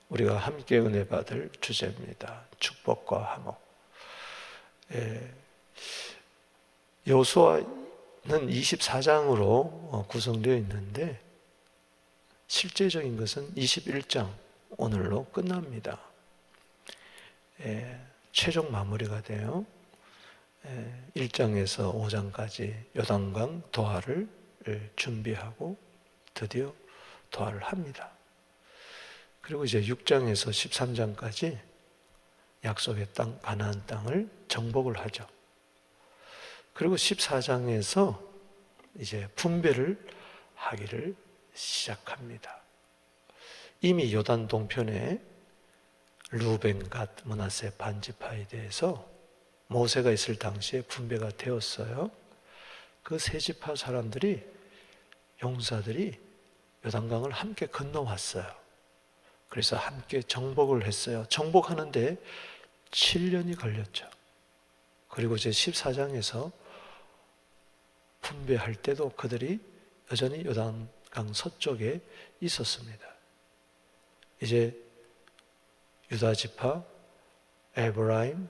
우리가 함께 은혜 받을 주제입니다. 축복과 화목. 여호수아는 24장으로 구성되어 있는데 실제적인 것은 21장 오늘로 끝납니다. 최종 마무리가 돼요. 1장에서 5장까지 요단강 도하를 준비하고 드디어 도하를 합니다. 그리고 이제 6장에서 13장까지 약속의 땅 가나안 땅을 정복을 하죠. 그리고 14장에서 이제 분배를 하기를 시작합니다. 이미 요단 동편에 루벤, 갓, 므낫세 반지파에 대해서 모세가 있을 당시에 분배가 되었어요. 그 세 지파 사람들이, 용사들이 요단강을 함께 건너왔어요. 그래서 함께 정복을 했어요. 정복하는데 7년이 걸렸죠. 그리고 이제 14장에서 분배할 때도 그들이 여전히 요단강 서쪽에 있었습니다. 이제 유다 지파, 에브라임,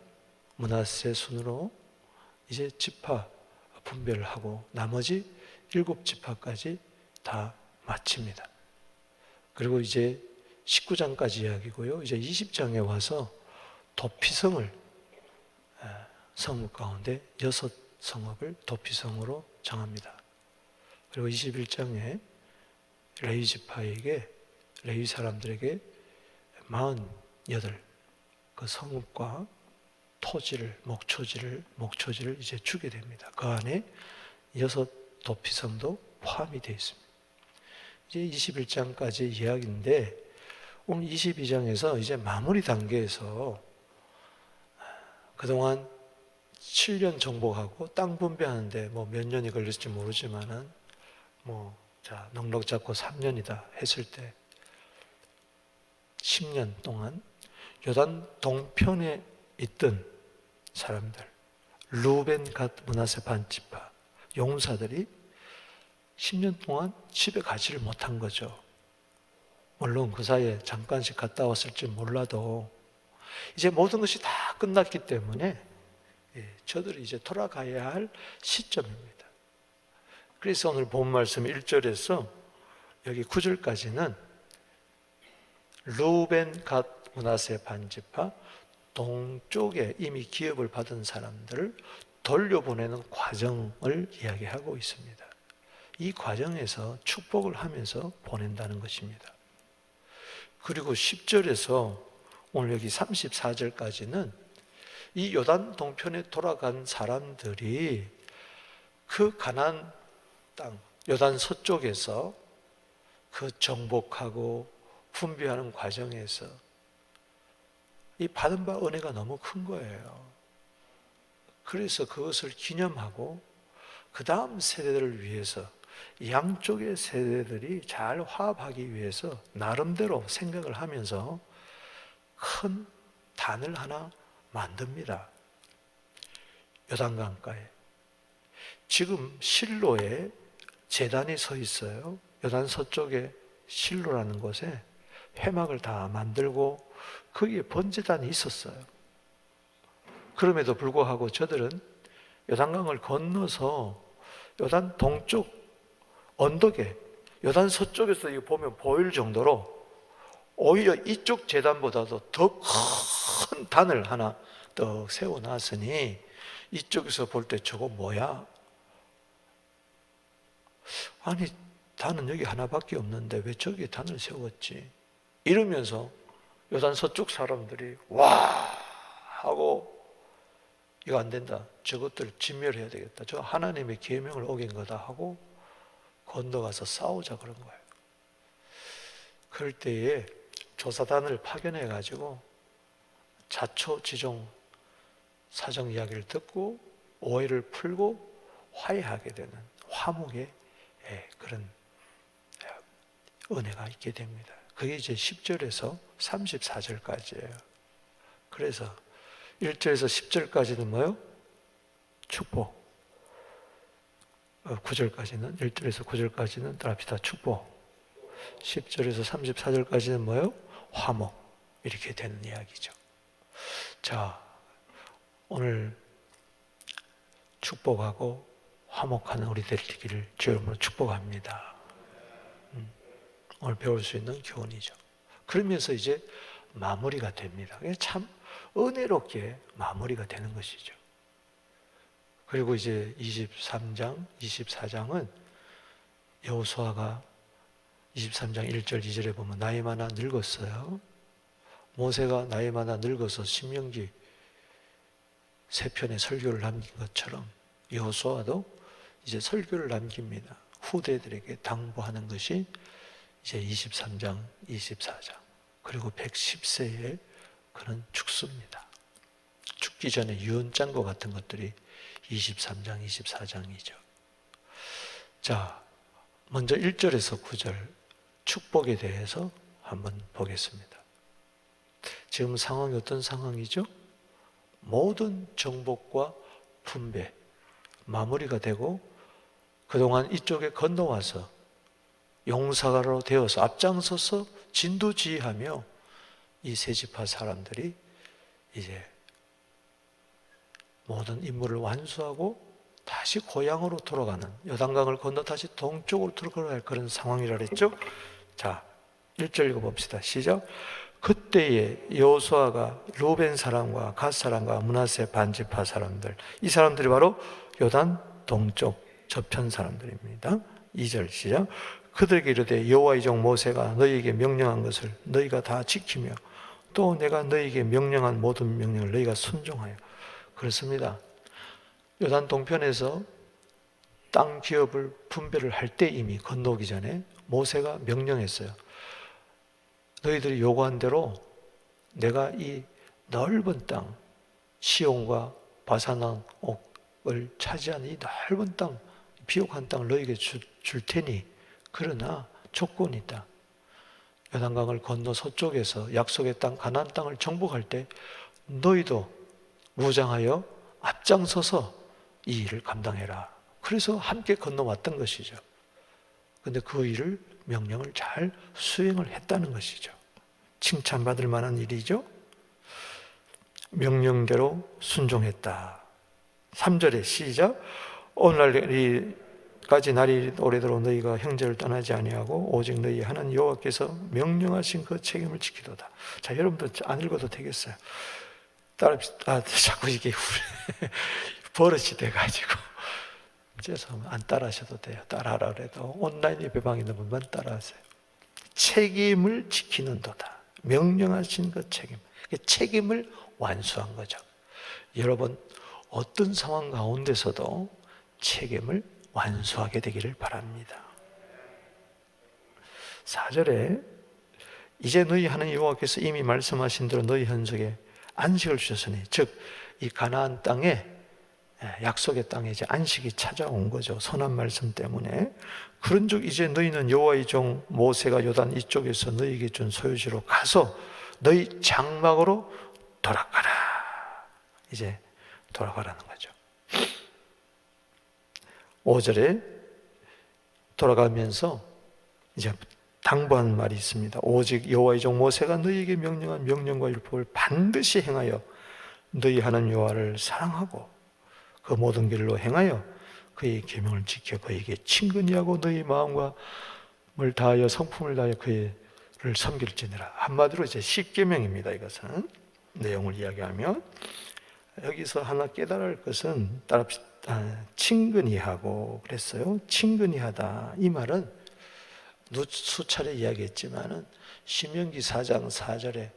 므낫세 순으로 이제 지파 분배를 하고 나머지 7지파까지 다 마칩니다. 그리고 이제 19장까지 이야기고요. 이제 20장에 와서 도피성을 성읍 가운데 6성읍을 도피성으로 정합니다. 그리고 21장에 레위 지파에게, 레위 사람들에게 48 그 성읍과 토지를, 목초지를 이제 주게 됩니다. 그 안에 6 도피성도 포함이 되어 있습니다. 이제 21장까지 이야기인데 오늘 22장에서 이제 마무리 단계에서 그동안 7년 정복하고 땅 분배하는데 몇 년이 걸릴지 모르지만은 넉넉 잡고 3년이다 했을 때 10년 동안 요단 동편에 있던 사람들, 루벤, 갓, 므낫세 반지파 용사들이 10년 동안 집에 가지를 못한 거죠. 물론 그 사이에 잠깐씩 갔다 왔을지 몰라도 이제 모든 것이 다 끝났기 때문에 저들이 이제 돌아가야 할 시점입니다. 그래서 오늘 본 말씀 1절에서 여기 9절까지는 루벤, 갓, 므낫세 반지파 동쪽에 이미 기업을 받은 사람들을 돌려보내는 과정을 이야기하고 있습니다. 이 과정에서 축복을 하면서 보낸다는 것입니다. 그리고 10절에서 오늘 여기 34절까지는 이 요단 동편에 돌아간 사람들이 그 가나안 땅, 요단 서쪽에서 그 정복하고 분배하는 과정에서 이 받은 바 은혜가 너무 큰 거예요. 그래서 그것을 기념하고 그 다음 세대들을 위해서 양쪽의 세대들이 잘 화합하기 위해서 나름대로 생각을 하면서 큰 단을 하나 만듭니다. 요단강가에. 지금 실로에 제단이 서 있어요. 요단 서쪽에 실로라는 곳에 회막을 다 만들고 거기에 번제단이 있었어요. 그럼에도 불구하고 저들은 요단강을 건너서 요단 동쪽 언덕에, 요단 서쪽에서 이거 보면 보일 정도로 오히려 이쪽 제단보다도 더 큰 단을 하나 떡 세워놨으니 이쪽에서 볼 때 저거 뭐야? 아니 단은 여기 하나밖에 없는데 왜 저기에 단을 세웠지? 이러면서 요단 서쪽 사람들이 와 하고 이거 안 된다. 저것들 진멸해야 되겠다. 저 하나님의 계명을 어긴 거다 하고 건너가서 싸우자 그런 거예요. 그럴 때에 조사단을 파견해 가지고 자초지종 사정 이야기를 듣고 오해를 풀고 화해하게 되는 화목의 그런 은혜가 있게 됩니다. 그게 이제 10절에서 34절까지예요. 그래서 1절에서 10절까지는 뭐요? 축복. 9절까지는 1절에서 9절까지는 다 축복. 10절에서 34절까지는 뭐요? 화목. 이렇게 되는 이야기죠. 자, 오늘 축복하고 화목하는 우리들 되기를 주의 이름으로 축복합니다. 오늘 배울 수 있는 교훈이죠. 그러면서 이제 마무리가 됩니다. 참 은혜롭게 마무리가 되는 것이죠. 그리고 이제 23장, 24장은 여호수아가 23장 1절, 2절에 보면 나이 많아 늙었어요. 모세가 나이 많아 늙어서 신명기 3편의 설교를 남긴 것처럼 여호수아도 이제 설교를 남깁니다. 후대들에게 당부하는 것이 이제 23장, 24장. 그리고 110세에 그는 죽습니다. 죽기 전에 유언장과 같은 것들이 23장, 24장이죠. 자, 먼저 1절에서 9절 축복에 대해서 한번 보겠습니다. 지금 상황이 어떤 상황이죠? 모든 정복과 분배, 마무리가 되고 그동안 이쪽에 건너와서 용사가로 되어서 앞장서서 진두지휘하며 이 세 지파 사람들이 이제 모든 임무를 완수하고 다시 고향으로 돌아가는, 요단강을 건너 다시 동쪽으로 돌아갈 그런 상황이라 그랬죠. 자, 1절 읽어봅시다. 시작. 그때에 여호수아가 루벤 사람과 갓 사람과 므낫세 반지파 사람들, 이 사람들이 바로 요단 동쪽 저편 사람들입니다. 2절 시작. 그들에게 이르되 여호와의 종 모세가 너희에게 명령한 것을 너희가 다 지키며 또 내가 너희에게 명령한 모든 명령을 너희가 순종하여. 그렇습니다. 요단 동편에서 땅 기업을 분배를 할 때 이미 건너오기 전에 모세가 명령했어요. 너희들이 요구한 대로 내가 이 넓은 땅, 시온과 바산왕옥을 차지한 이 넓은 땅, 비옥한 땅을 너희에게 줄 테니, 그러나 조건이 있다. 요단강을 건너 서쪽에서 약속의 땅, 가나안 땅을 정복할 때 너희도 무장하여 앞장서서 이 일을 감당해라. 그래서 함께 건너왔던 것이죠. 그런데 그 일을, 명령을 잘 수행을 했다는 것이죠. 칭찬받을 만한 일이죠. 명령대로 순종했다. 3절에 시작. 오늘날까지 날이 오래도록 너희가 형제를 떠나지 아니하고 오직 너희 하나님 여호와께서 명령하신 그 책임을 지키도다. 자, 여러분들 안 읽어도 되겠어요. 자꾸 이게 버릇이 돼가지고 죄송합니다. 안 따라하셔도 돼요. 따라하라 그래도 온라인 예배방에 있는 분만 따라하세요. 책임을 지키는 도다. 명령하신 그 책임을 완수한 거죠. 여러분, 어떤 상황 가운데서도 책임을 완수하게 되기를 바랍니다. 4절에 이제 너희 하나님 여호와께서 이미 말씀하신 대로 너희 현석에 안식을 주셨으니, 즉 이 가나안 땅에, 약속의 땅에 이제 안식이 찾아온 거죠. 선한 말씀 때문에. 그런즉 이제 너희는 여호와의 종 모세가 요단 이쪽에서 너희에게 준 소유지로 가서 너희 장막으로 돌아가라. 이제 돌아가라는 거죠. 5절에 돌아가면서 이제 당부하는 말이 있습니다. 오직 여호와의 종 모세가 너희에게 명령한 명령과 율법을 반드시 행하여 너희 하나님 여호와를 사랑하고 그 모든 길로 행하여 그의 계명을 지켜 그에게 친근히 하고 너희 마음과 을 다하여 성품을 다하여 그를 섬길지니라. 한마디로 이제 10계명입니다. 이것은 내용을 이야기하면 여기서 하나 깨달아야 할 것은 친근히 하고 그랬어요. 친근히 하다. 이 말은 수차례 이야기했지만은 신명기 4장 4절에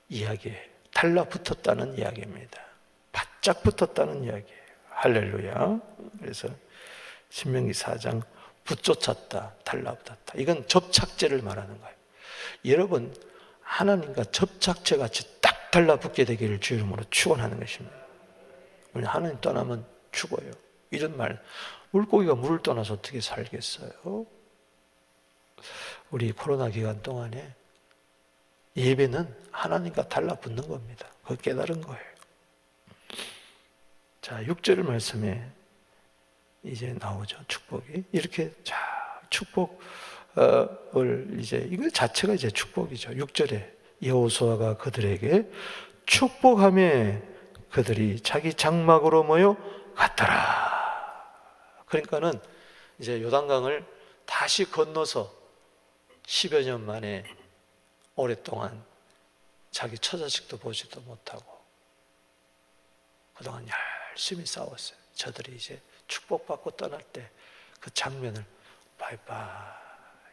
이야기에 달라붙었다는 이야기입니다. 바짝 붙었다는 이야기예요. 할렐루야. 그래서 신명기 4장 붙쫓았다, 달라붙었다. 이건 접착제를 말하는 거예요. 여러분, 하나님과 접착제 같이 딱 달라붙게 되기를 주의 이름으로 축원하는 것입니다. 하나님 떠나면 죽어요. 이런 말. 물고기가 물을 떠나서 어떻게 살겠어요? 우리 코로나 기간 동안에 예배는 하나님과 달라붙는 겁니다. 그거 깨달은 거예요. 자, 6절 말씀에 이제 나오죠. 축복이. 이렇게 축복을 이제, 이거 자체가 이제 축복이죠. 6절에 여호수아가 그들에게 축복하며 그들이 자기 장막으로 모여 갔더라. 그러니까는 이제 요단강을 다시 건너서 10여 년 만에 오랫동안 자기 처자식도 보지도 못하고 그동안 열심히 싸웠어요. 저들이 이제 축복받고 떠날 때 그 장면을 바이바이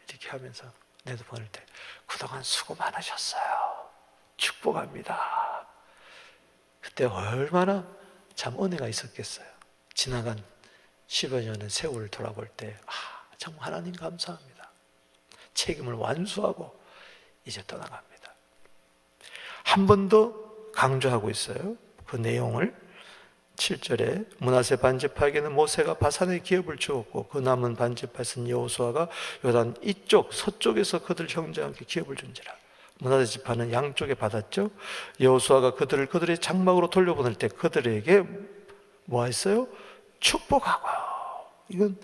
이렇게 하면서 내도 보낼 때 그동안 수고 많으셨어요. 축복합니다. 그때 얼마나 참 은혜가 있었겠어요. 지나간 10여 년의 세월을 돌아볼 때 정말 하나님 감사합니다. 책임을 완수하고 이제 떠나갑니다. 한 번 더 강조하고 있어요. 그 내용을 7절에 므낫세 반지파에게는 모세가 바산의 기업을 주었고 그 남은 반지파에서는 여호수아가 요단 이쪽 서쪽에서 그들 형제와 함께 기업을 준지라. 므낫세 지파는 양쪽에 받았죠. 여호수아가 그들의 장막으로 돌려보낼 때 그들에게 뭐 했어요? 축복하고. 이건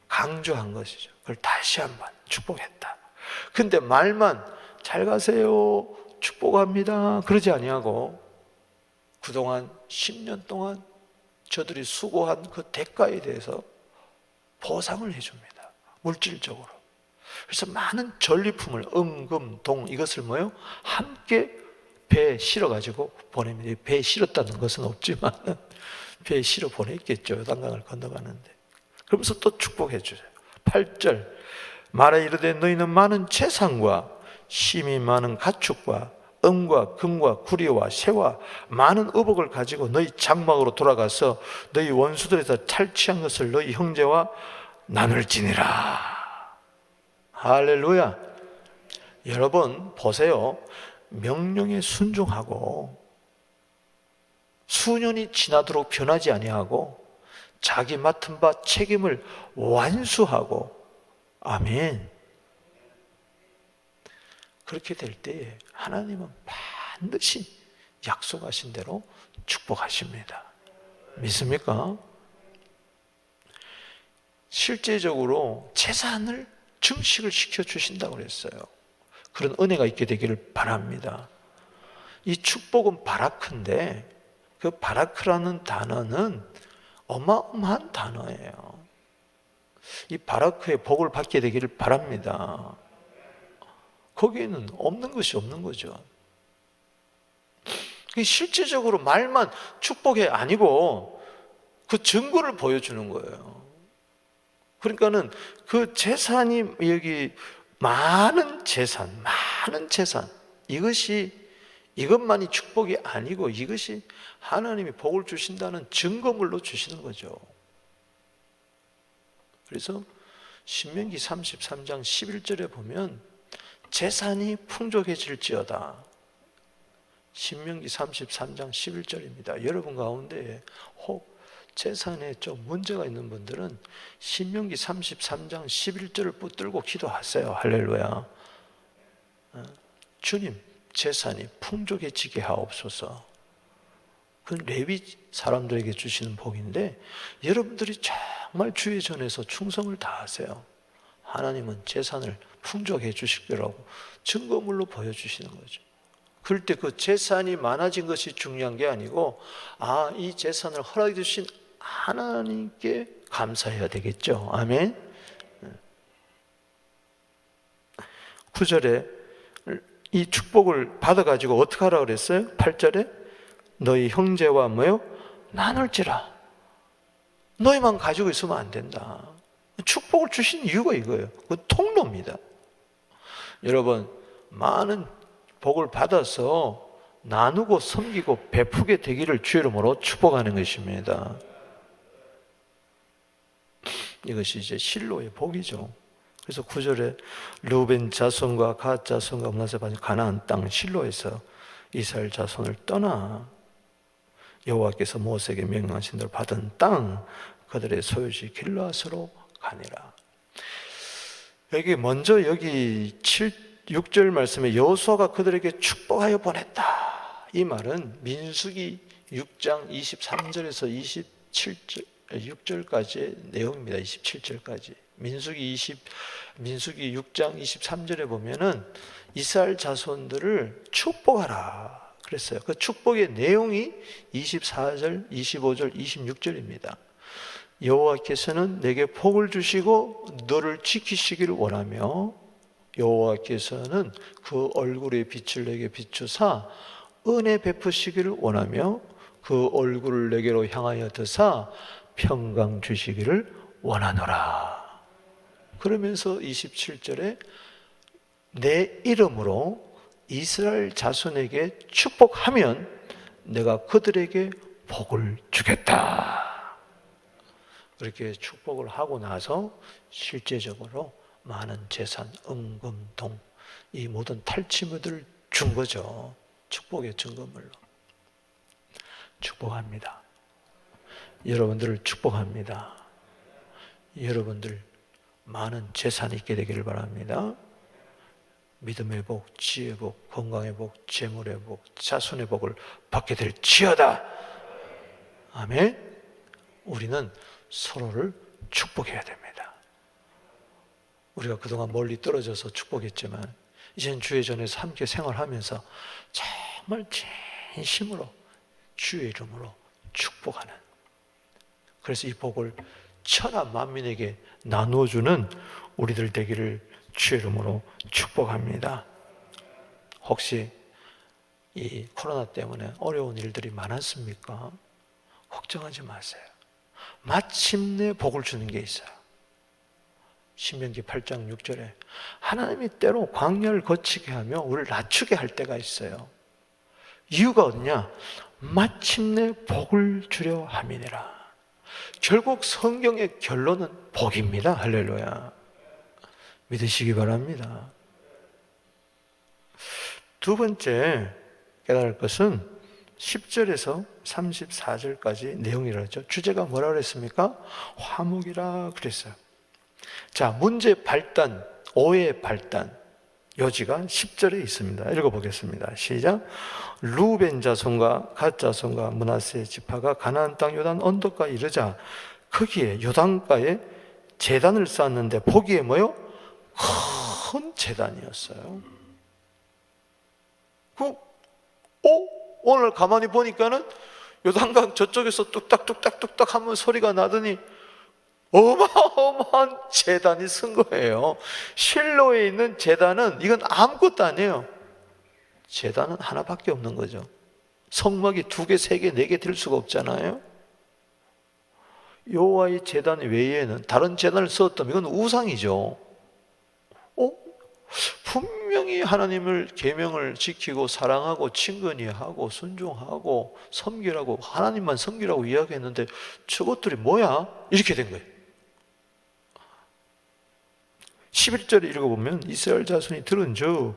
강조한 것이죠. 그걸 다시 한번 축복했다. 근데 말만 잘 가세요, 축복합니다 그러지 아니하고 그동안 10년 동안 저들이 수고한 그 대가에 대해서 보상을 해줍니다. 물질적으로. 그래서 많은 전리품을 금, 동 이것을 뭐요? 함께 배에 실어가지고 보냅니다. 배에 실었다는 것은 없지만 배에 실어 보냈겠죠. 요단강을 건너가는데. 그러면서 또 축복해 주세요. 8절 말하여 이르되 너희는 많은 재산과 심이 많은 가축과 은과 금과 구리와 새와 많은 의복을 가지고 너희 장막으로 돌아가서 너희 원수들에서 탈취한 것을 너희 형제와 나눌지니라. 할렐루야. 여러분 보세요. 명령에 순종하고 수년이 지나도록 변하지 아니하고 자기 맡은 바 책임을 완수하고 아멘. 그렇게 될 때에 하나님은 반드시 약속하신 대로 축복하십니다. 믿습니까? 실제적으로 재산을 증식을 시켜주신다고 그랬어요. 그런 은혜가 있게 되기를 바랍니다. 이 축복은 바라크인데 그 바라크라는 단어는 어마어마한 단어예요. 이 바라크의 복을 받게 되기를 바랍니다. 거기에는 없는 것이 없는 거죠. 실제적으로 말만 축복이 아니고 그 증거를 보여주는 거예요. 그러니까는 그 재산이 여기 많은 재산 이것만이 축복이 아니고 이것이 하나님이 복을 주신다는 증거물로 주시는 거죠. 그래서 신명기 33장 11절에 보면 재산이 풍족해질지어다. 신명기 33장 11절입니다. 여러분 가운데 혹 재산에 좀 문제가 있는 분들은 신명기 33장 11절을 붙들고 기도하세요. 할렐루야. 주님, 재산이 풍족해지게 하옵소서. 그건 레위 사람들에게 주시는 복인데 여러분들이 정말 주의 전에서 충성을 다하세요. 하나님은 재산을 풍족해 주실 거라고 증거물로 보여주시는 거죠. 그럴 때 그 재산이 많아진 것이 중요한 게 아니고 이 재산을 허락해 주신 하나님께 감사해야 되겠죠. 아멘. 9절에 이 축복을 받아가지고 어떻게 하라고 그랬어요? 8절에 너희 형제와 뭐요? 나눌지라. 너희만 가지고 있으면 안 된다. 축복을 주신 이유가 이거예요. 그 통로입니다. 여러분, 많은 복을 받아서 나누고 섬기고 베푸게 되기를 주 이름으로 축복하는 것입니다. 이것이 이제 실로의 복이죠. 그래서 9절에 르우벤 자손과 갓 자손과 므낫세 반지 가나안 땅 실로에서 이스라엘 자손을 떠나 여호와께서 모세에게 명령하신 대로 받은 땅 그들의 소유지 길르앗으로 가니라. 여기 6절 말씀에 여호수아가 그들에게 축복하여 보냈다. 이 말은 민수기 6장 23절에서 6절까지의 내용입니다. 27절까지. 민수기 6장 23절에 보면은 이스라엘 자손들을 축복하라 그랬어요. 그 축복의 내용이 24절, 25절, 26절입니다. 여호와께서는 내게 복을 주시고 너를 지키시기를 원하며 여호와께서는 그 얼굴의 빛을 내게 비추사 은혜 베푸시기를 원하며 그 얼굴을 내게로 향하여 드사 평강 주시기를 원하노라. 그러면서 27절에 내 이름으로 이스라엘 자손에게 축복하면 내가 그들에게 복을 주겠다. 그렇게 축복을 하고 나서 실제적으로 많은 재산, 은금, 동, 이 모든 탈취물들을 준 거죠. 축복의 증거물로. 축복합니다. 여러분들을 축복합니다. 여러분들 많은 재산이 있게 되기를 바랍니다. 믿음의 복, 지혜의 복, 건강의 복, 재물의 복, 자손의 복을 받게 될지어다. 아멘. 우리는 서로를 축복해야 됩니다. 우리가 그동안 멀리 떨어져서 축복했지만 이제는 주의 전에서 함께 생활하면서 정말 진심으로 주의 이름으로 축복하는, 그래서 이 복을 천하 만민에게 나누어주는 우리들 되기를 주의 이름으로 축복합니다. 혹시 이 코로나 때문에 어려운 일들이 많았습니까? 걱정하지 마세요. 마침내 복을 주는 게 있어요. 신명기 8장 6절에 하나님이 때로 광야를 거치게 하며 우리를 낮추게 할 때가 있어요. 이유가 어디냐? 마침내 복을 주려 함이니라. 결국 성경의 결론은 복입니다. 할렐루야. 믿으시기 바랍니다. 두 번째 깨달을 것은 10절에서 34절까지 내용이라죠. 주제가 뭐라 그랬습니까? 화목이라 그랬어요. 자, 문제 발단, 오해 발단 여지가 10절에 있습니다. 읽어보겠습니다. 시작. 루벤 자손과 갓 자손과 므낫세 지파가 가나안 땅 요단 언덕가 이르자 거기에 요단가에 제단을 쌓았는데 보기에 뭐요? 큰 제단이었어요. 오늘 가만히 보니까는 요단강 저쪽에서 뚝딱뚝딱뚝딱 하면 소리가 나더니 어마어마한 제단이 쓴 거예요. 실로에 있는 제단은 이건 아무것도 아니에요. 제단은 하나밖에 없는 거죠. 성막이 2개, 3개, 4개 될 수가 없잖아요. 여호와의 제단 외에는 다른 제단을 썼다면 이건 우상이죠. 분명히 하나님을 계명을 지키고 사랑하고 친근히하고 순종하고 섬기라고 하나님만 섬기라고 이야기했는데 저것들이 뭐야? 이렇게 된 거예요. 11절에 읽어보면 이스라엘 자손이 들은즉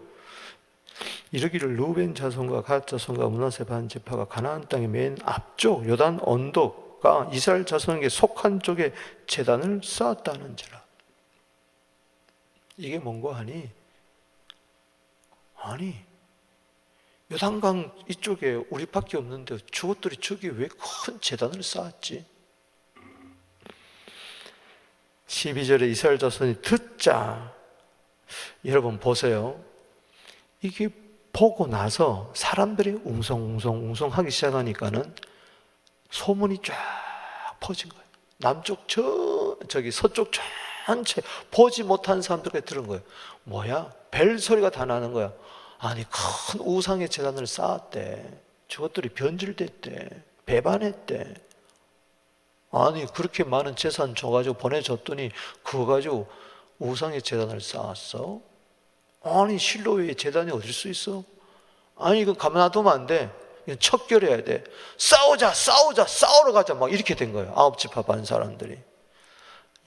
이르기를 루벤 자손과 갓 자손과 므낫세 반 지파가 가나안 땅의 맨 앞쪽 요단 언덕과 이스라엘 자손에게 속한 쪽에 제단을 쌓았다는지라. 이게 뭔고 하니? 아니 요단강 이쪽에 우리밖에 없는데 저것들이 저기 왜 큰 제단을 쌓았지? 12절에 이스라엘 자손이 듣자. 여러분 보세요. 이게 보고 나서 사람들이 웅성웅성하기 시작하니까는 소문이 쫙 퍼진 거예요. 남쪽 저기 서쪽 전체 보지 못한 사람들까지 들은 거예요. 뭐야? 벨 소리가 다 나는 거야. 아니 큰 우상의 제단을 쌓았대. 저것들이 변질됐대. 배반했대. 아니 그렇게 많은 재산 줘가지고 보내줬더니 그거 가지고 우상의 제단을 쌓았어? 아니 실로에 제단이 어딜 수 있어? 아니 이거 가만 놔두면 안 돼. 이건 척결해야 돼. 싸우러 가자 막 이렇게 된 거예요. 9지파 반 사람들이.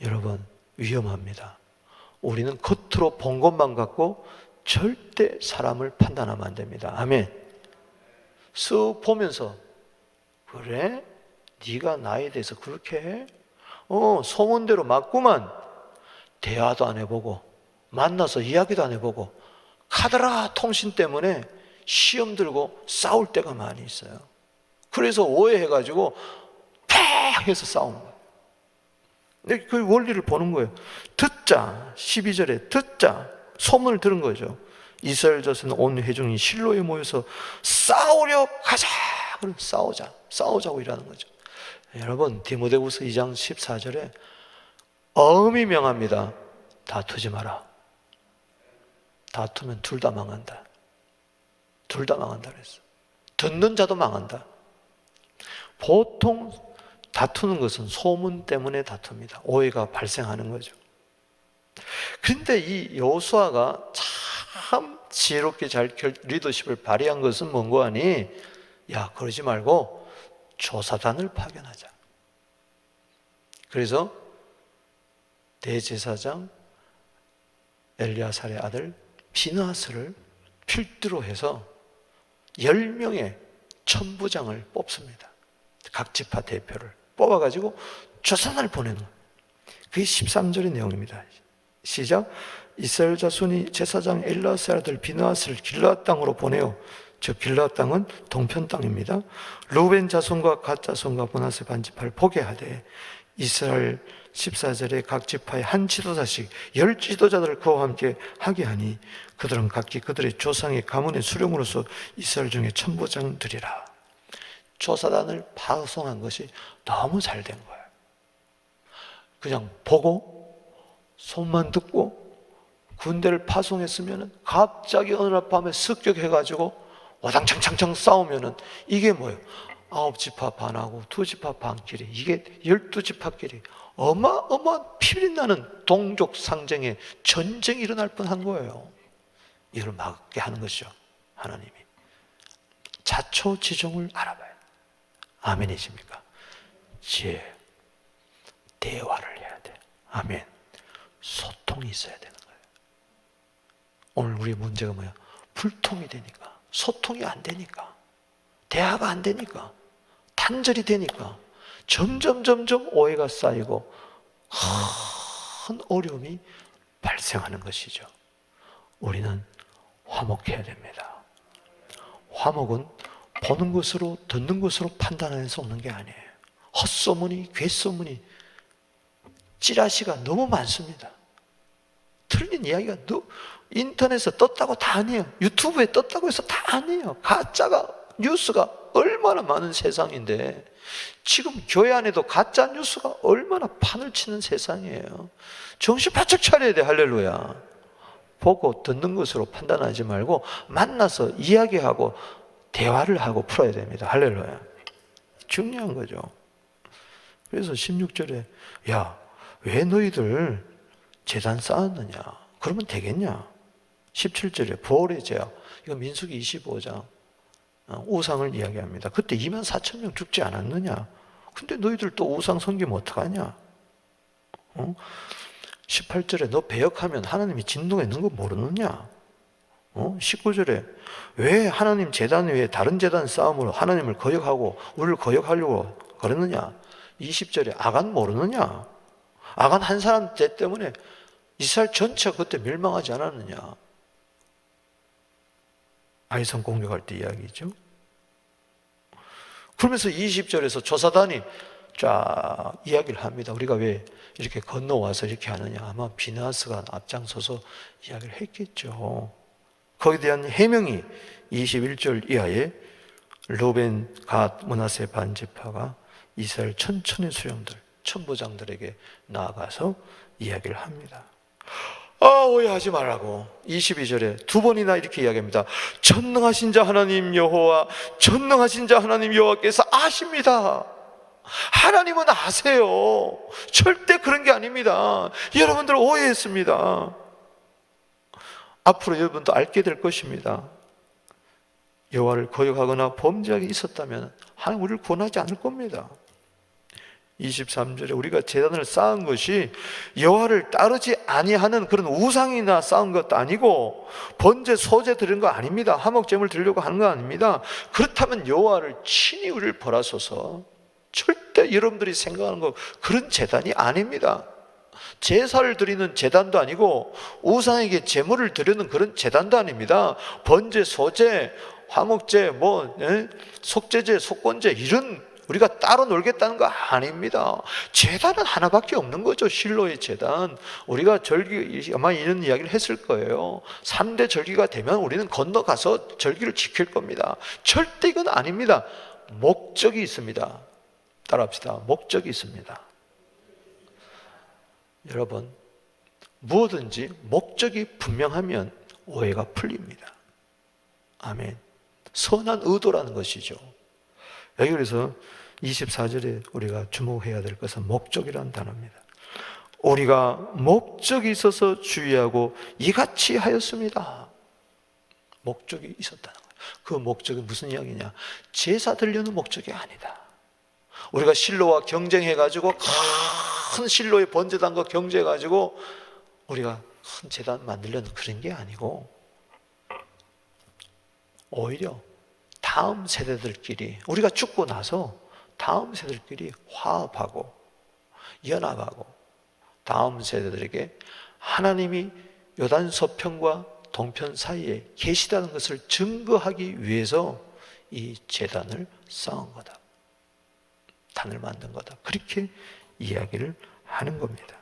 여러분 위험합니다. 우리는 겉으로 본 것만 갖고 절대 사람을 판단하면 안 됩니다. 아멘. 쓱 보면서 그래? 네가 나에 대해서 그렇게 해? 소문대로 맞구만. 대화도 안 해보고 만나서 이야기도 안 해보고 카드라 통신 때문에 시험 들고 싸울 때가 많이 있어요. 그래서 오해해가지고 팍 해서 싸우는 거예요. 근데 그 원리를 보는 거예요. 듣자. 12절에 듣자. 소문을 들은 거죠. 이스라엘 자손 온 회중이 실로에 모여서 싸우려 가자. 그럼 싸우자고 일하는 거죠. 여러분, 디모데후서 2장 14절에 엄히 명합니다. 다투지 마라. 다투면 둘 다 망한다. 둘 다 망한다 그랬어. 듣는 자도 망한다. 보통 다투는 것은 소문 때문에 다툽니다. 오해가 발생하는 거죠. 그런데 이 여호수아가 참 지혜롭게 잘 리더십을 발휘한 것은 뭔고 하니, 야, 그러지 말고 조사단을 파견하자. 그래서 대제사장 엘리야살의 아들 비느하스를 필두로 해서 10명의 천부장을 뽑습니다. 각 지파 대표를 뽑아가지고 조사단을 보내는 거예요. 그게 13절의 내용입니다. 시작. 이스라엘 자손이 제사장 엘리야살의 아들 비느하스를 길르앗 땅으로 보내어, 저 길르앗 땅은 동편 땅입니다. 루벤 자손과 갓 자손과 므낫세 반지파를 포개하되 이스라엘 14절에 각 지파의 한 지도자씩 10지도자들을 그와 함께 하게 하니 그들은 각기 그들의 조상의 가문의 수령으로서 이스라엘 중에 천부장들이라. 조사단을 파송한 것이 너무 잘 된 거예요. 그냥 보고 손만 듣고 군대를 파송했으면 갑자기 어느 날 밤에 습격해가지고 와당창창창 싸우면은 이게 뭐예요? 9지파 반하고 2지파 반끼리, 이게 12지파끼리 어마어마한 피리나는 동족 상쟁의 전쟁이 일어날 뻔한 거예요. 이걸 막게 하는 것이죠. 하나님이 자초지종을 알아봐요. 아멘이십니까? 지혜, 대화를 해야 돼. 아멘. 소통이 있어야 되는 거예요. 오늘 우리 문제가 뭐야? 불통이 되니까, 소통이 안 되니까, 대화가 안 되니까, 단절이 되니까 점점 오해가 쌓이고 큰 어려움이 발생하는 것이죠. 우리는 화목해야 됩니다. 화목은 보는 것으로, 듣는 것으로 판단해서 오는 게 아니에요. 헛소문이, 귓소문이, 찌라시가 너무 많습니다. 틀린 이야기가 인터넷에 떴다고 다 아니에요. 유튜브에 떴다고 해서 다 아니에요. 가짜가, 뉴스가 얼마나 많은 세상인데, 지금 교회 안에도 가짜 뉴스가 얼마나 판을 치는 세상이에요. 정신 바짝 차려야 돼. 할렐루야. 보고 듣는 것으로 판단하지 말고 만나서 이야기하고 대화를 하고 풀어야 됩니다. 할렐루야. 중요한 거죠. 그래서 16절에 야, 왜 너희들 제단 쌓았느냐? 그러면 되겠냐? 17절에 부활의 제약. 이거 민수기 25장 우상을 이야기합니다. 그때 24,000명 죽지 않았느냐? 근데 너희들 또 우상 섬기면 어떡하냐? 18절에 너 배역하면 하나님이 진동에 있는 거 모르느냐? 19절에 왜 하나님 제단 외에 다른 제단 싸움으로 하나님을 거역하고 우리를 거역하려고 그러느냐? 20절에 아간 모르느냐? 아간 한 사람 때문에 이스라엘 전체가 그때 멸망하지 않았느냐? 아이성 공격할 때 이야기죠. 그러면서 20절에서 조사단이 쫙 이야기를 합니다. 우리가 왜 이렇게 건너와서 이렇게 하느냐? 아마 비느하스가 앞장서서 이야기를 했겠죠. 거기에 대한 해명이 21절 이하에 루벤, 갓, 므낫세 반지파가 이스라엘 천천의 수령들, 천부장들에게 나아가서 이야기를 합니다. 오해하지 말라고. 22절에 두 번이나 이렇게 이야기합니다. 전능하신 자 하나님 여호와, 전능하신 자 하나님 여호와께서 아십니다. 하나님은 아세요. 절대 그런 게 아닙니다. 여러분들 오해했습니다. 앞으로 여러분도 알게 될 것입니다. 여호와를 거역하거나 범죄하게 있었다면 하나님 우리를 구원하지 않을 겁니다. 23절에 우리가 제단을 쌓은 것이 여호와를 따르지 아니하는 그런 우상이나 쌓은 것도 아니고 번제 소제 드린 거 아닙니다. 화목제물 드리려고 하는 거 아닙니다. 그렇다면 여호와를 친히 우리를 벌하소서. 절대 여러분들이 생각하는 거 그런 제단이 아닙니다. 제사를 드리는 제단도 아니고 우상에게 제물을 드리는 그런 제단도 아닙니다. 번제 소제, 화목제, 속제제, 속건제 이런 우리가 따로 놀겠다는 거 아닙니다. 제단은 하나밖에 없는 거죠. 실로의 제단. 우리가 절기, 아마 이런 이야기를 했을 거예요. 3대 절기가 되면 우리는 건너가서 절기를 지킬 겁니다. 절대 이건 아닙니다. 목적이 있습니다. 따라합시다. 목적이 있습니다. 여러분, 무엇든지 목적이 분명하면 오해가 풀립니다. 아멘. 선한 의도라는 것이죠. 여기 그래서 24절에 우리가 주목해야 될 것은 목적이라는 단어입니다. 우리가 목적이 있어서 주의하고 이같이 하였습니다. 목적이 있었다는 거예요. 그 목적이 무슨 이야기냐? 제사 드리려는 목적이 아니다. 우리가 실로와 경쟁해가지고 큰 실로의 번제단과 경쟁해가지고 우리가 큰 제단 만들려는 그런 게 아니고, 오히려 다음 세대들끼리, 우리가 죽고 나서 다음 세대들끼리 화합하고 연합하고 다음 세대들에게 하나님이 요단 서편과 동편 사이에 계시다는 것을 증거하기 위해서 이 제단을 쌓은 거다. 단을 만든 거다. 그렇게 이야기를 하는 겁니다.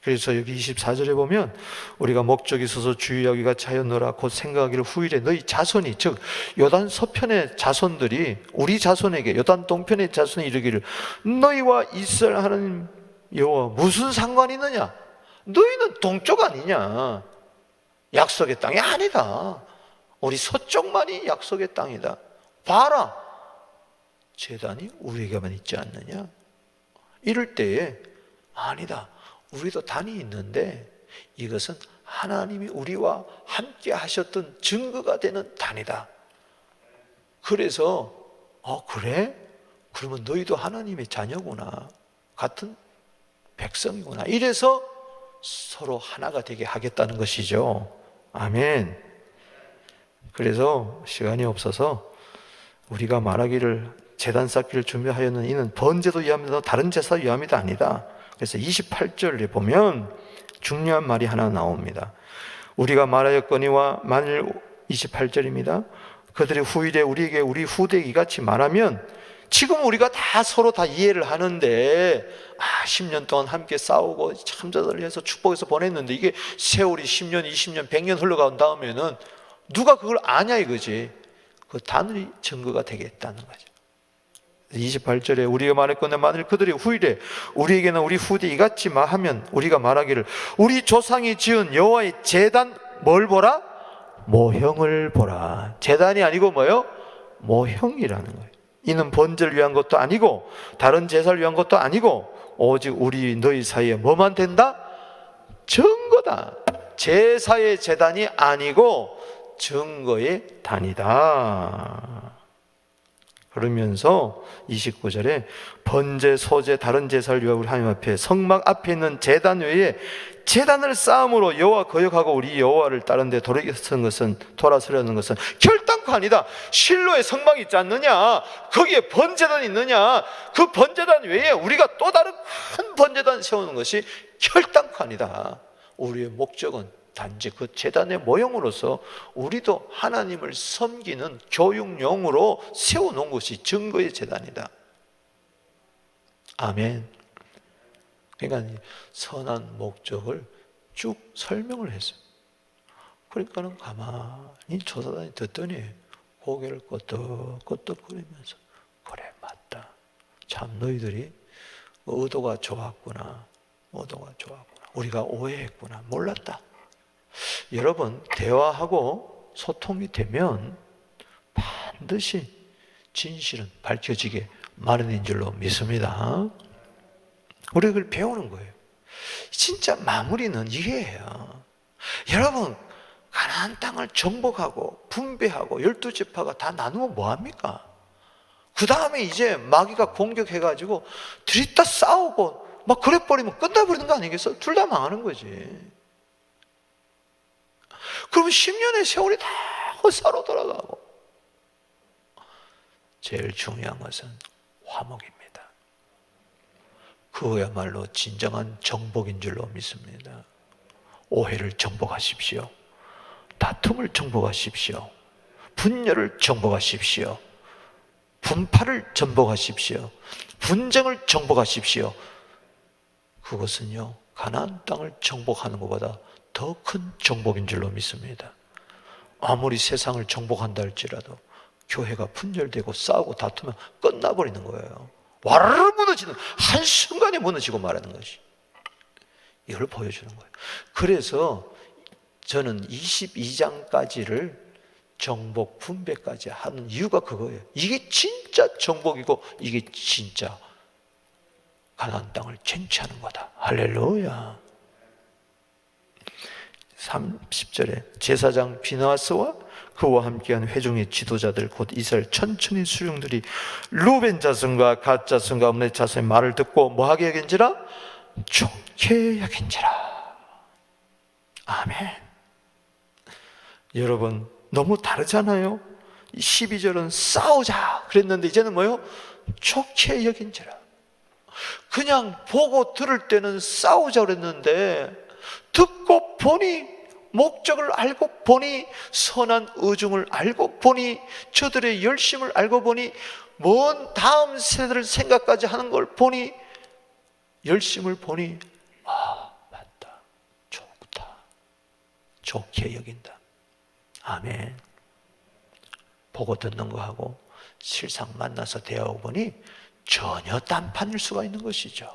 그래서 여기 24절에 보면 우리가 목적이 있어서 주의하기가 자연너라 곧 생각하기를 후일에 너희 자손이, 즉 요단 서편의 자손들이 우리 자손에게, 요단 동편의 자손이 이르기를 너희와 이스라엘 하나님 여호와 무슨 상관이 있느냐? 너희는 동쪽 아니냐? 약속의 땅이 아니다. 우리 서쪽만이 약속의 땅이다. 봐라, 제단이 우리에게만 있지 않느냐? 이럴 때에 아니다, 우리도 단이 있는데 이것은 하나님이 우리와 함께 하셨던 증거가 되는 단이다. 그래서 그래? 그러면 너희도 하나님의 자녀구나, 같은 백성이구나, 이래서 서로 하나가 되게 하겠다는 것이죠. 아멘. 그래서 시간이 없어서 우리가 말하기를 제단 쌓기를 준비하였는 이는 번제도 위함이다, 다른 제사 위함이다 아니다. 그래서 28절에 보면 중요한 말이 하나 나옵니다. 우리가 말하였거니와 만일, 28절입니다. 그들의 후일에 우리에게 우리 후대에 이같이 말하면, 지금 우리가 다 서로 다 이해를 하는데 10년 동안 함께 싸우고 참자들을 해서 축복해서 보냈는데 이게 세월이 10년, 20년, 100년 흘러간 다음에는 누가 그걸 아냐 이거지. 그 단의 증거가 되겠다는 거죠. 28절에 우리가 말했거늘 만일 그들의 후일에 우리에게는 우리 후대 이같이 하면 우리가 말하기를 우리 조상이 지은 여호와의 제단 뭘 보라? 모형을 보라. 제단이 아니고 뭐요? 모형이라는 거예요. 이는 번제를 위한 것도 아니고 다른 제사를 위한 것도 아니고 오직 우리 너희 사이에 뭐만 된다? 증거다. 제사의 제단이 아니고 증거의 단이다. 그러면서 29절에 번제, 소제, 다른 제사를 위하여 우리 하나님 앞에 성막 앞에 있는 제단 외에 제단을 쌓음으로 여호와 거역하고 우리 여호와를 다른 데 돌아서려는 것은 결단코 아니다. 실로의 성막이 있지 않느냐? 거기에 번제단이 있느냐? 그 번제단 외에 우리가 또 다른 큰 번제단 세우는 것이 결단코 아니다. 우리의 목적은 단지 그 제단의 모형으로서 우리도 하나님을 섬기는 교육용으로 세워놓은 것이 증거의 제단이다. 아멘. 그러니까 선한 목적을 쭉 설명을 했어요. 그러니까는 가만히 조사단이 듣더니 고개를 끄덕끄덕거리면서 그래, 맞다. 참 너희들이 의도가 좋았구나. 의도가 좋았구나. 우리가 오해했구나. 몰랐다. 여러분, 대화하고 소통이 되면 반드시 진실은 밝혀지게 마련인 줄로 믿습니다. 우리가 그걸 배우는 거예요. 진짜 마무리는 이게예요. 여러분, 가나안 땅을 정복하고 분배하고 12지파가 다 나누면 뭐합니까? 그 다음에 이제 마귀가 공격해가지고 들이다 싸우고 막 그래버리면 끝나버리는 거 아니겠어? 둘 다 망하는 거지. 그러면 10년의 세월이 다 헛사로 돌아가고, 제일 중요한 것은 화목입니다. 그거야말로 진정한 정복인 줄로 믿습니다. 오해를 정복하십시오. 다툼을 정복하십시오. 분열을 정복하십시오. 분파를 정복하십시오. 분쟁을 정복하십시오. 그것은요, 가나안 땅을 정복하는 것보다 더 큰 정복인 줄로 믿습니다. 아무리 세상을 정복한다 할지라도 교회가 분열되고 싸우고 다투면 끝나버리는 거예요. 와르르 무너지는, 한순간에 무너지고 말하는 것이, 이걸 보여주는 거예요. 그래서 저는 22장까지를 정복 분배까지 하는 이유가 그거예요. 이게 진짜 정복이고 이게 진짜 가나안 땅을 쟁취하는 거다. 할렐루야. 30절에 제사장 비느하스와 그와 함께한 회중의 지도자들 곧 이스라엘 천천히 수령들이 루벤 자손과 갓 자손과 므네 자손의 말을 듣고 뭐하게 여긴지라? 좋게 여긴지라. 아멘. 여러분, 너무 다르잖아요. 12절은 싸우자 그랬는데 이제는 뭐요? 좋게 여긴지라. 그냥 보고 들을 때는 싸우자 그랬는데 듣고 보니, 목적을 알고 보니, 선한 의중을 알고 보니, 저들의 열심을 알고 보니, 먼 다음 세대를 생각까지 하는 걸 보니, 열심을 보니, 아, 맞다, 좋다, 좋게 여긴다. 아멘. 보고 듣는 거하고 실상 만나서 대화하고 보니 전혀 딴판일 수가 있는 것이죠.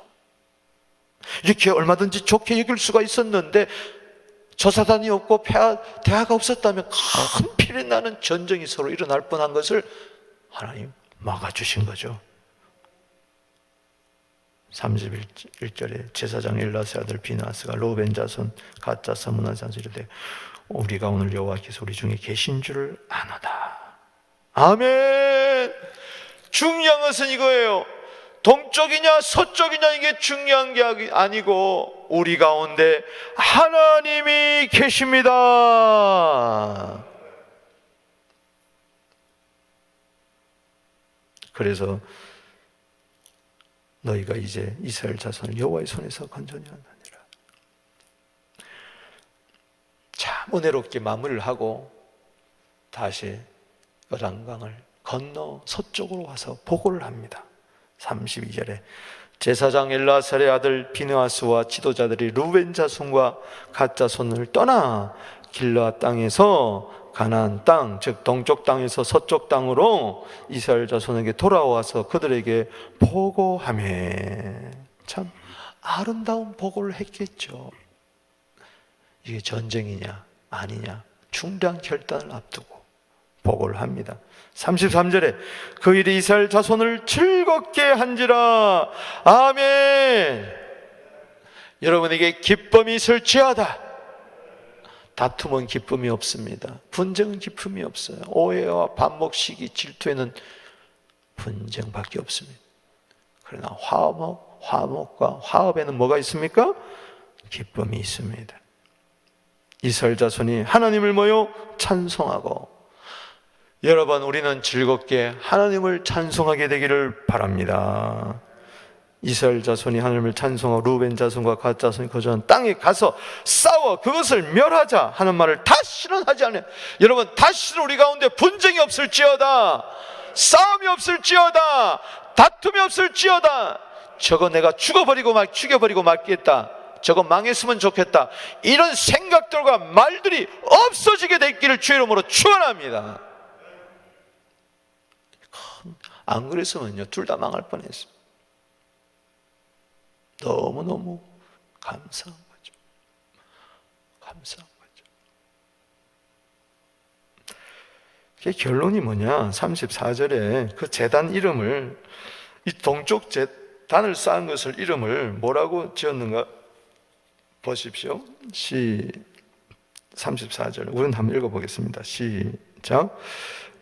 이렇게 얼마든지 좋게 여길 수가 있었는데 저사단이 없고 대화가 없었다면 큰 피를 나는 전쟁이 서로 일어날 뻔한 것을 하나님 막아주신 거죠. 31절에 제사장 엘라스의 아들 비느하스가 로벤 자손 갓 자손 므낫 자손 이르되 우리가 오늘 여호와께서 우리 중에 계신 줄을 아노다. 아멘. 중요한 것은 이거예요. 동쪽이냐 서쪽이냐 이게 중요한 게 아니고 우리 가운데 하나님이 계십니다. 그래서 너희가 이제 이스라엘 자손을 여호와의 손에서 건져내야 하느니라. 참 은혜롭게 마무리를 하고 다시 요단강을 건너 서쪽으로 와서 보고를 합니다. 32절에 제사장 엘라살의 아들 비느하스와 지도자들이 루벤 자손과 갓 자손을 떠나 길르앗 땅에서 가나안 땅, 즉 동쪽 땅에서 서쪽 땅으로 이스라엘 자손에게 돌아와서 그들에게 보고하매. 참 아름다운 보고를 했겠죠. 이게 전쟁이냐 아니냐 중대한 결단을 앞두고 보고를 합니다. 33절에 그 일이 이스라엘 자손을 즐겁게 한지라. 아멘. 여러분에게 기쁨이 있을지어다. 다툼은 기쁨이 없습니다. 분쟁은 기쁨이 없어요. 오해와 반목, 시기, 질투에는 분쟁밖에 없습니다. 그러나 화목과 화합에는 뭐가 있습니까? 기쁨이 있습니다. 이스라엘 자손이 하나님을 모여 찬송하고, 여러분 우리는 즐겁게 하나님을 찬송하게 되기를 바랍니다. 이스라엘 자손이 하나님을 찬송하고 루벤 자손과 갓 자손이 거주하는 땅에 가서 싸워 그것을 멸하자 하는 말을 다시는 하지 않아요. 여러분, 다시는 우리 가운데 분쟁이 없을지어다, 싸움이 없을지어다, 다툼이 없을지어다, 저거 내가 죽여버리고 말겠다, 저거 망했으면 좋겠다, 이런 생각들과 말들이 없어지게 됐기를 주의 이름으로 축원합니다. 안 그랬으면요 둘 다 망할 뻔했어요. 너무너무 감사한 거죠. 감사한 거죠. 결론이 뭐냐? 34절에 그 제단 이름을, 이 동쪽 제단을 쌓은 것을 이름을 뭐라고 지었는가 보십시오. 34절 우리는 한번 읽어보겠습니다. 시작.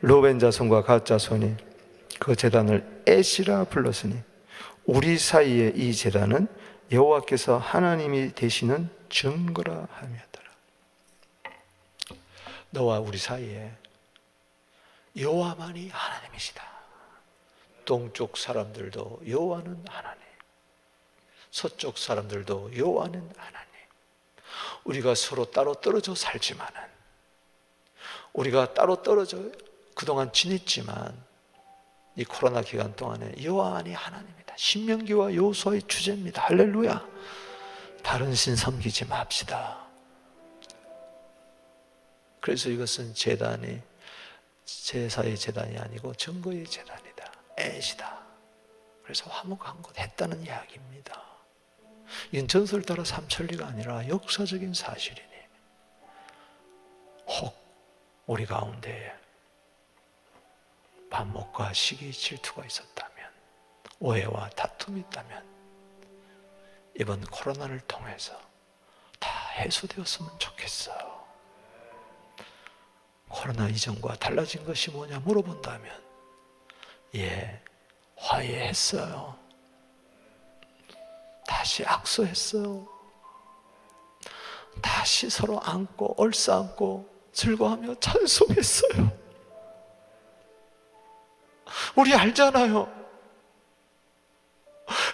루벤 자손과 갓 자손이 그 제단을 에시라 불렀으니 우리 사이에 이 제단은 여호와께서 하나님이 되시는 증거라 하였더라. 너와 우리 사이에 여호와만이 하나님이시다. 동쪽 사람들도 여호와는 하나님, 서쪽 사람들도 여호와는 하나님. 우리가 서로 따로 떨어져 살지만은, 우리가 따로 떨어져 그동안 지냈지만 이 코로나 기간 동안에 여호와만이 하나님이다. 신명기와 여호수아의 주제입니다. 할렐루야. 다른 신 섬기지 맙시다. 그래서 이것은 제단이 제사의 제단이 아니고 증거의 제단이다. 애시다. 그래서 화목한 것 했다는 이야기입니다. 이건 전설 따라 삼천리가 아니라 역사적인 사실이니 혹 우리 가운데 반목과 시기 질투가 있었다면, 오해와 다툼이 있다면 이번 코로나를 통해서 다 해소되었으면 좋겠어요. 코로나 이전과 달라진 것이 뭐냐 물어본다면 예, 화해했어요. 다시 악수했어요. 다시 서로 안고 얼싸안고 즐거워하며 찬송했어요. 우리 알잖아요.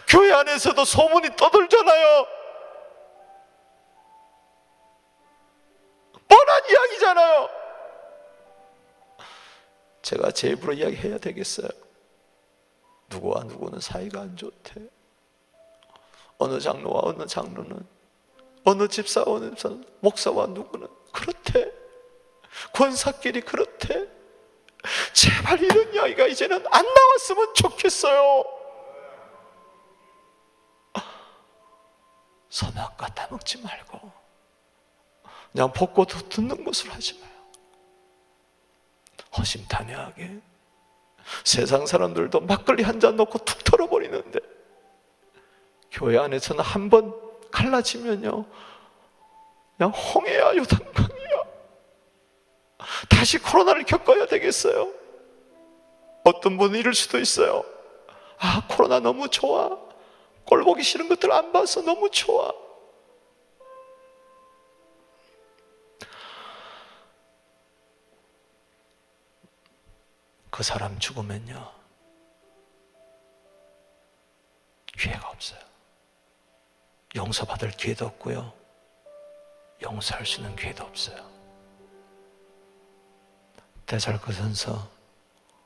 교회 안에서도 소문이 떠돌잖아요. 뻔한 이야기잖아요. 제가 제 입으로 이야기해야 되겠어요? 누구와 누구는 사이가 안 좋대. 어느 장로와 어느 장로는, 어느 집사와 어느 집사는, 목사와 누구는 그렇대. 권사끼리 그렇대. 제발 이런 이야기가 이제는 안 나왔으면 좋겠어요. 서막 갖다 먹지 말고 그냥 벗고 듣는 것을 하지 마요. 허심탄회하게 세상 사람들도 막걸리 한 잔 넣고 툭 털어버리는데 교회 안에서는 한 번 갈라지면요 그냥 홍해야 요단강이야. 다시 코로나를 겪어야 되겠어요? 어떤 분은 이럴 수도 있어요. 아, 코로나 너무 좋아. 꼴 보기 싫은 것들 안 봐서 너무 좋아. 그 사람 죽으면요 기회가 없어요. 용서받을 기회도 없고요, 용서할 수 있는 기회도 없어요. 데살로니가전서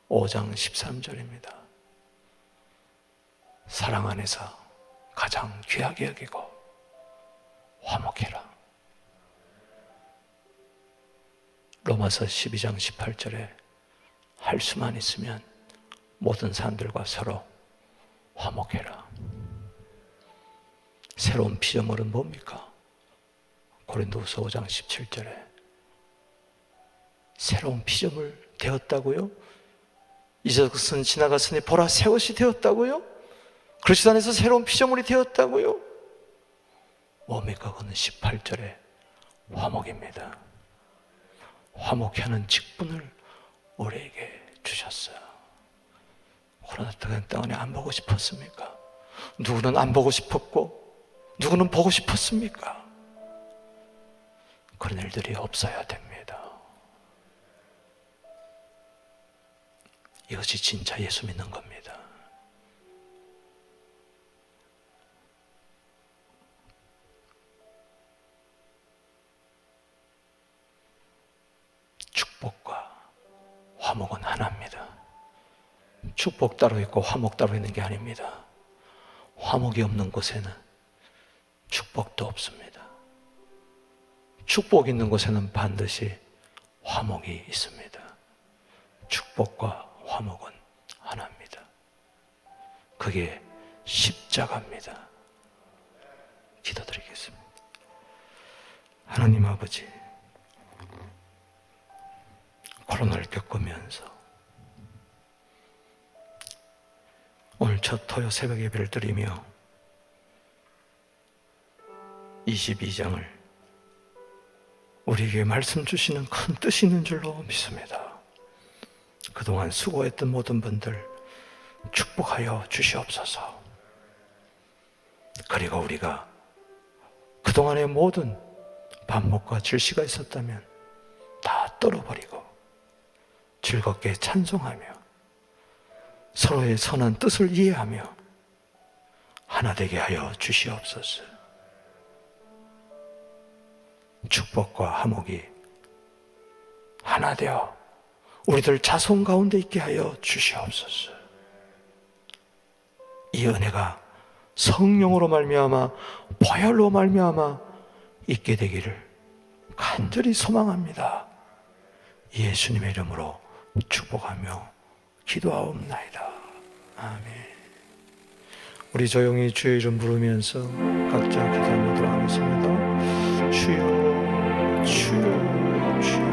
5장 13절입니다. 사랑 안에서 가장 귀하게 여기고 화목해라. 로마서 12장 18절에 할 수만 있으면 모든 사람들과 서로 화목해라. 새로운 피조물은 뭡니까? 고린도후서 5장 17절에 새로운 피조물 되었다고요? 이것은 지나갔으니 보라 새 것이 되었다고요? 그리스도 안에서 새로운 피조물이 되었다고요? 뭡니까? 그는 18절에 화목입니다. 화목해 하는 직분을 우리에게 주셨어요. 코로나 때문에 안 보고 싶었습니까? 누구는 안 보고 싶었고 누구는 보고 싶었습니까? 그런 일들이 없어야 됩니다. 이것이 진짜 예수 믿는 겁니다. 축복과 화목은 하나입니다. 축복 따로 있고 화목 따로 있는 게 아닙니다. 화목이 없는 곳에는 축복도 없습니다. 축복 있는 곳에는 반드시 화목이 있습니다. 축복과 화목은 하나입니다. 그게 십자가입니다. 기도드리겠습니다. 하나님 아버지, 코로나를 겪으면서 오늘 첫 토요 새벽 예배를 드리며 22장을 우리에게 말씀 주시는 큰 뜻이 있는 줄로 믿습니다. 그동안 수고했던 모든 분들 축복하여 주시옵소서. 그리고 우리가 그동안의 모든 반목과 질시가 있었다면 다 떨어버리고 즐겁게 찬송하며 서로의 선한 뜻을 이해하며 하나 되게 하여 주시옵소서. 축복과 화목이 하나 되어 우리들 자손 가운데 있게 하여 주시옵소서. 이 은혜가 성령으로 말미암아 보혈로 말미암아 있게 되기를 간절히 소망합니다. 예수님의 이름으로 축복하며 기도하옵나이다. 아멘. 우리 조용히 주의 이름 부르면서 각자 기도하며 돌아가겠습니다. 주여, 주여, 주여.